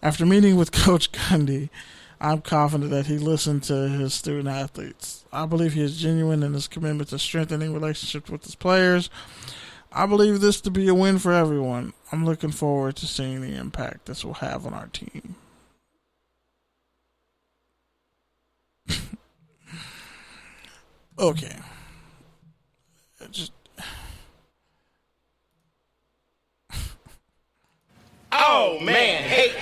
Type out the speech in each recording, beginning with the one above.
After meeting with Coach Gundy, I'm confident that he listened to his student athletes. I believe he is genuine in his commitment to strengthening relationships with his players. I believe this to be a win for everyone. I'm looking forward to seeing the impact this will have on our team. Okay. Just... Oh man! Hey!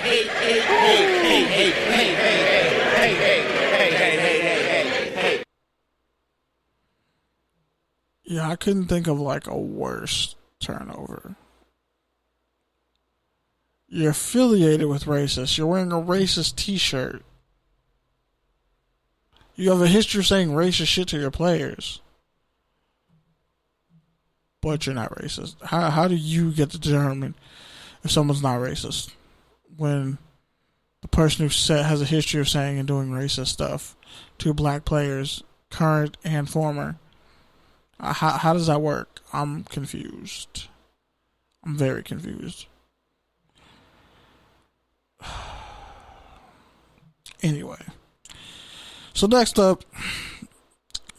Yeah, I couldn't think of like a worse turnover. You're affiliated with racists. You're wearing a racist t-shirt. You have a history of saying racist shit to your players. But you're not racist. How do you get to determine if someone's not racist when the person who has a history of saying and doing racist stuff to black players, current and former, how does that work? I'm confused. I'm very confused. Anyway, so next up,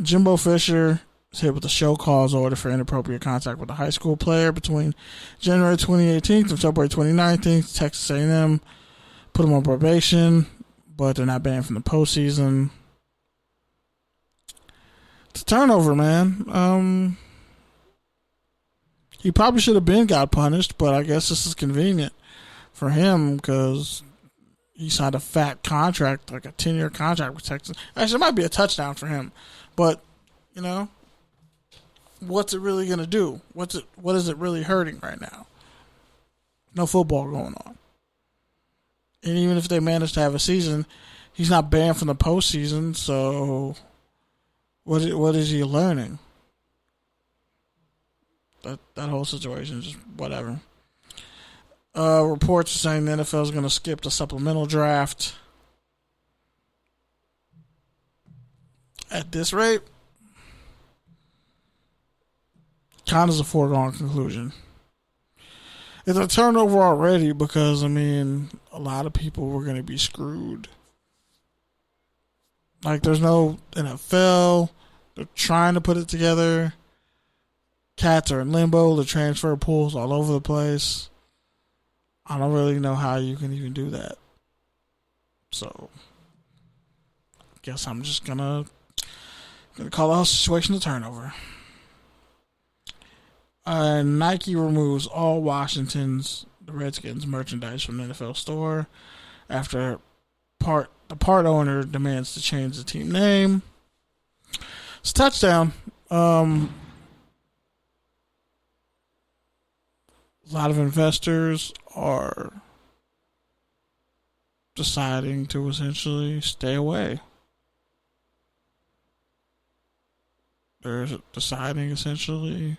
Jimbo Fisher is hit with a show cause order for inappropriate contact with a high school player between January 2018 and February 2019. Texas A&M put him on probation, but they're not banned from the postseason. It's a turnover, man. He probably should have got punished, but I guess this is convenient for him because he signed a fat contract, like a 10-year contract with Texas. Actually, it might be a touchdown for him, but you know, what's it really gonna do? What is it really hurting right now? No football going on, and even if they manage to have a season, he's not banned from the postseason. So, what is he learning? That whole situation is just whatever. Reports are saying the NFL is going to skip the supplemental draft. At this rate, kind of a foregone conclusion. It's a turnover already because, I mean, a lot of people were going to be screwed. Like, there's no NFL. They're trying to put it together. Cats are in limbo. The transfer pools all over the place. I don't really know how you can even do that. So, I guess I'm just gonna call the whole situation a turnover. Nike removes all the Redskins merchandise from the NFL store after the part owner demands to change the team name. It's a touchdown. A lot of investors are deciding to essentially stay away. They're deciding essentially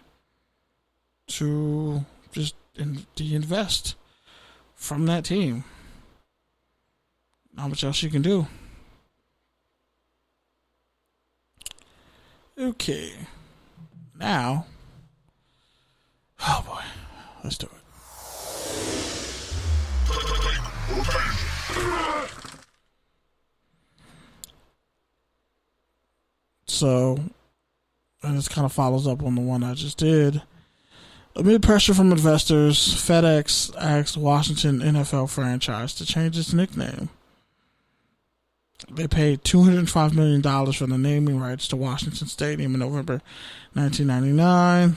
to just de-invest from that team. Not much else you can do. Okay. Now, oh boy. Let's do it. So, and this kind of follows up on the one I just did. Amid pressure from investors, FedEx asked Washington NFL franchise to change its nickname. They paid $205 million for the naming rights to Washington Stadium in November 1999.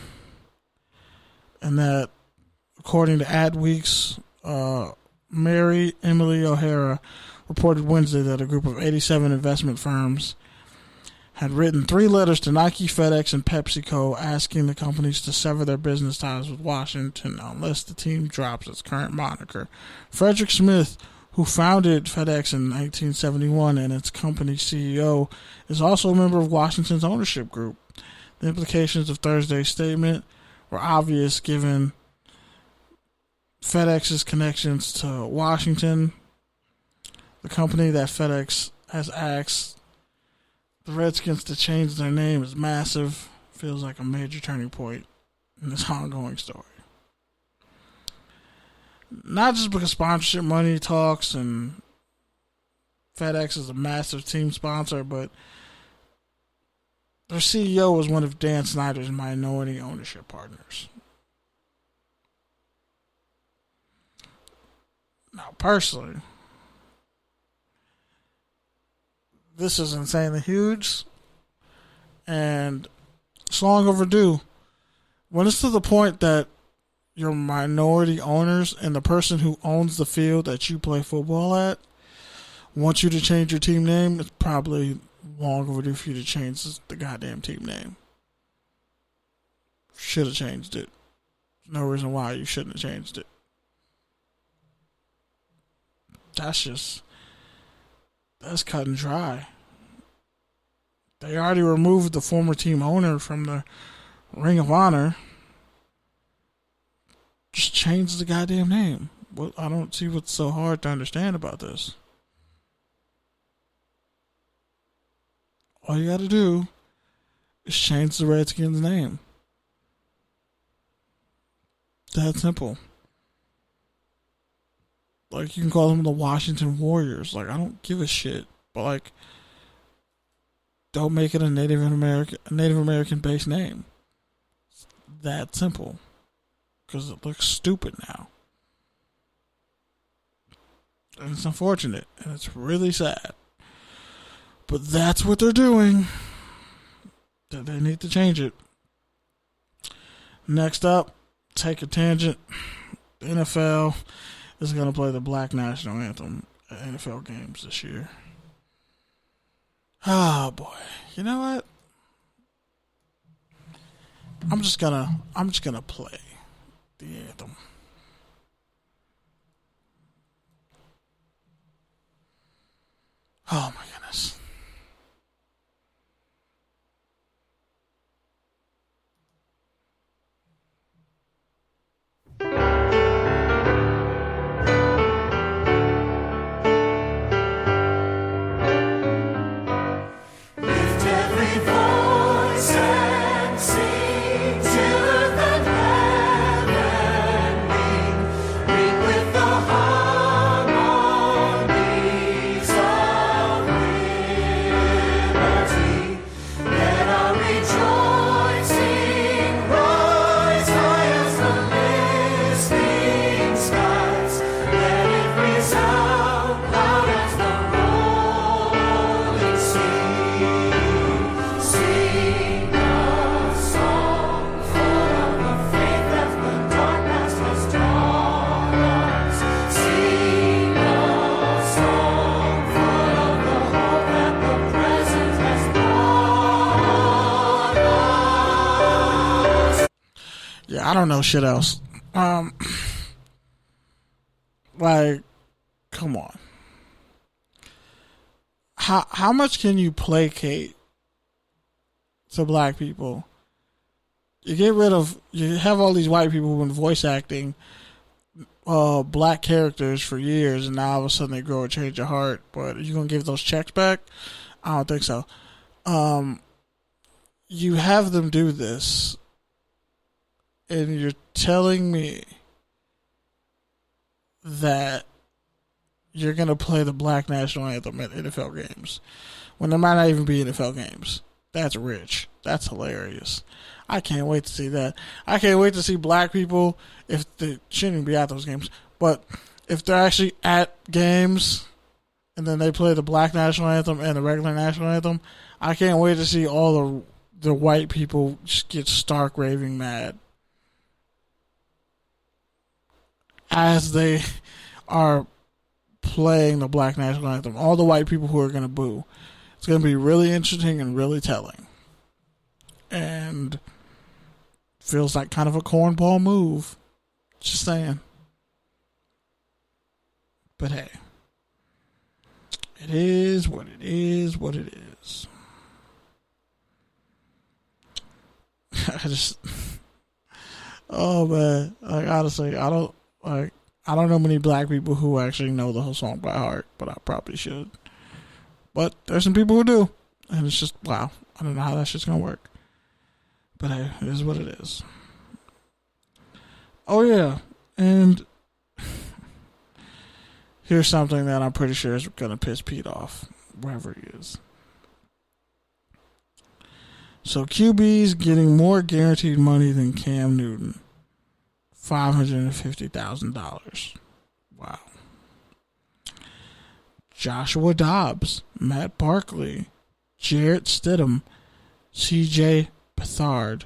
And that, according to Adweek's, Mary Emily O'Hara reported Wednesday that a group of 87 investment firms had written 3 letters to Nike, FedEx, and PepsiCo asking the companies to sever their business ties with Washington unless the team drops its current moniker. Frederick Smith, who founded FedEx in 1971 and its company CEO, is also a member of Washington's ownership group. The implications of Thursday's statement were obvious given FedEx's connections to Washington. The company that FedEx has asked the Redskins to change their name is massive. Feels like a major turning point in this ongoing story. Not just because sponsorship money talks and FedEx is a massive team sponsor, but their CEO was one of Dan Snyder's minority ownership partners. Now, personally, this is insanely huge, and it's long overdue. When it's to the point that your minority owners and the person who owns the field that you play football at wants you to change your team name, it's probably long overdue for you to change the goddamn team name. Should have changed it. There's no reason why you shouldn't have changed it. That's cut and dry. They already removed the former team owner from the Ring of Honor. Just change the goddamn name. Well, I don't see what's so hard to understand about this. All you gotta do is change the Redskins' name. That simple. Like, you can call them the Washington Warriors. Like, I don't give a shit. But, like, don't make it a Native American based name. It's that simple. Because it looks stupid now. And it's unfortunate. And it's really sad. But that's what they're doing. They need to change it. Next up, take a tangent. The NFL is going to play the Black National Anthem at NFL games this year. Oh boy. You know what? I'm just gonna play the anthem. Oh my goodness. I don't know shit else. Like, come on. How much can you placate to black people? You have all these white people who've been voice acting black characters for years, and now all of a sudden they grow a change of heart. But are you gonna give those checks back? I don't think so. You have them do this, and you're telling me that you're going to play the Black National Anthem at NFL games when there might not even be NFL games. That's rich. That's hilarious. I can't wait to see that. I can't wait to see black people, if they shouldn't even be at those games, but if they're actually at games and then they play the Black National Anthem and the regular National Anthem, I can't wait to see all the white people just get stark raving mad as they are playing the Black National Anthem. All the white people who are going to boo. It's going to be really interesting and really telling. And feels like kind of a cornball move. Just saying. But hey. It is what it is what it is. Oh man. Like, honestly, I don't know many black people who actually know the whole song by heart, but I probably should. But there's some people who do. And it's just, wow. I don't know how that shit's going to work. But hey, it is what it is. Oh yeah. And Here's something that I'm pretty sure is going to piss Pete off, wherever he is. So QB's getting more guaranteed money than Cam Newton. $550,000. Wow. Joshua Dobbs, Matt Barkley, Jarrett Stidham, CJ Beathard,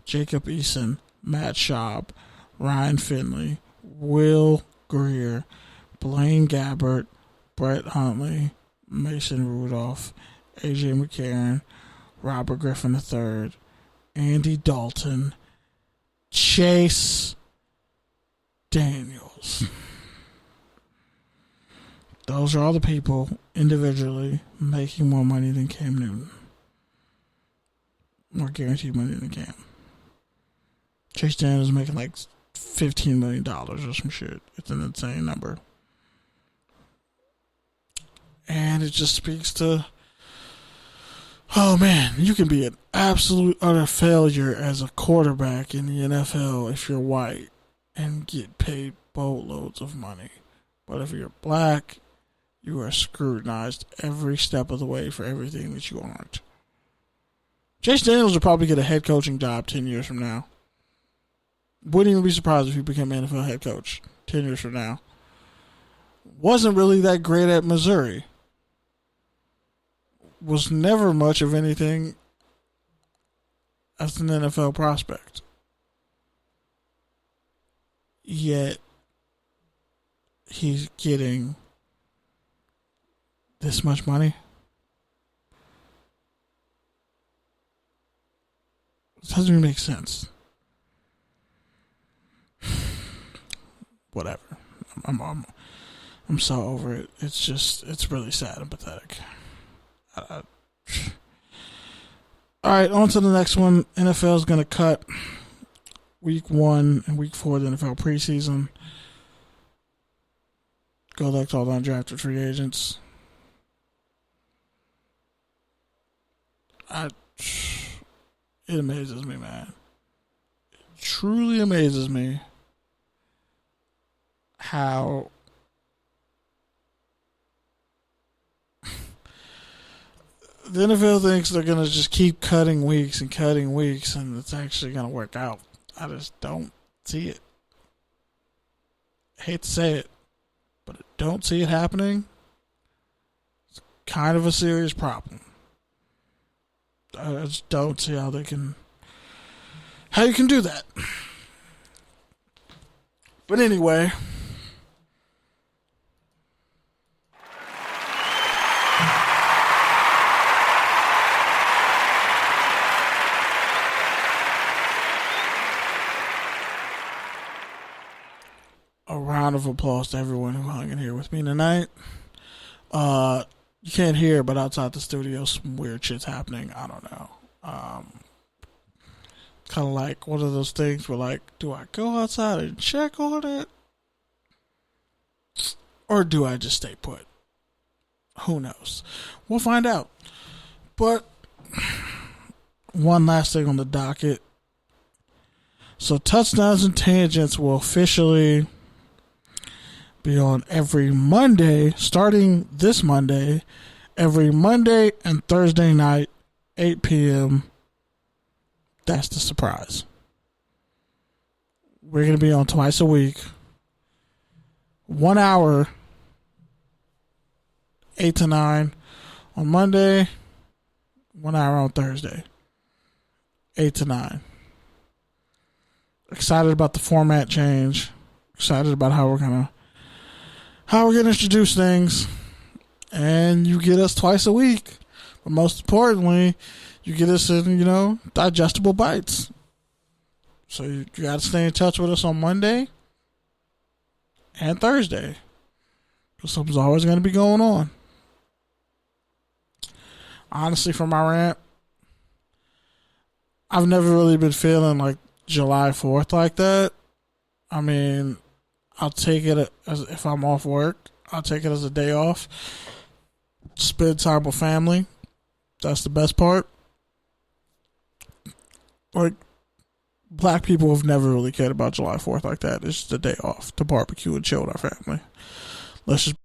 Jacob Eason, Matt Schaub, Ryan Finley, Will Greer, Blaine Gabbert, Brett Huntley, Mason Rudolph, AJ McCarron, Robert Griffin III, Andy Dalton, Chase Daniels. Those are all the people individually making more money than Cam Newton. More guaranteed money than Cam. Chase Daniels is making like $15 million or some shit. It's an insane number. And it just speaks to, oh man, you can be an absolute utter failure as a quarterback in the NFL if you're white and get paid boatloads of money. But if you're black, you are scrutinized every step of the way for everything that you aren't. Chase Daniels will probably get a head coaching job 10 years from now. Wouldn't even be surprised if he became an NFL head coach 10 years from now. Wasn't really that great at Missouri. Was never much of anything as an NFL prospect. Yet, he's getting this much money. It doesn't even make sense. Whatever. I'm so over it. It's really sad and pathetic. All right, on to the next one. NFL is going to cut week 1 and week 4 of the NFL preseason. Go back to all the undrafted free agents. It amazes me, man. It truly amazes me how the NFL thinks they're going to just keep cutting weeks, and it's actually going to work out. I just don't see it. I hate to say it, but I don't see it happening. It's kind of a serious problem. I just don't see how you can do that. But anyway, a round of applause to everyone who hung in here with me tonight. You can't hear, but outside the studio, some weird shit's happening. I don't know. Kind of like one of those things where, like, do I go outside and check on it? Or do I just stay put? Who knows? We'll find out. But one last thing on the docket. So touchdowns and tangents will officially be on every Monday, starting this Monday, every Monday and Thursday night, 8 p.m. That's the surprise. We're going to be on twice a week. 1 hour, 8 to 9 on Monday, 1 hour on Thursday, 8 to 9. Excited about the format change. Excited about how we're gonna introduce things. And you get us twice a week. But most importantly, you get us in, digestible bites. So you got to stay in touch with us on Monday and Thursday. Because something's always going to be going on. Honestly, for my rant, I've never really been feeling like July 4th like that. I mean, I'll take it as if I'm off work. I'll take it as a day off. Spend time with family. That's the best part. Like, black people have never really cared about July 4th like that. It's just a day off to barbecue and chill with our family. Let's just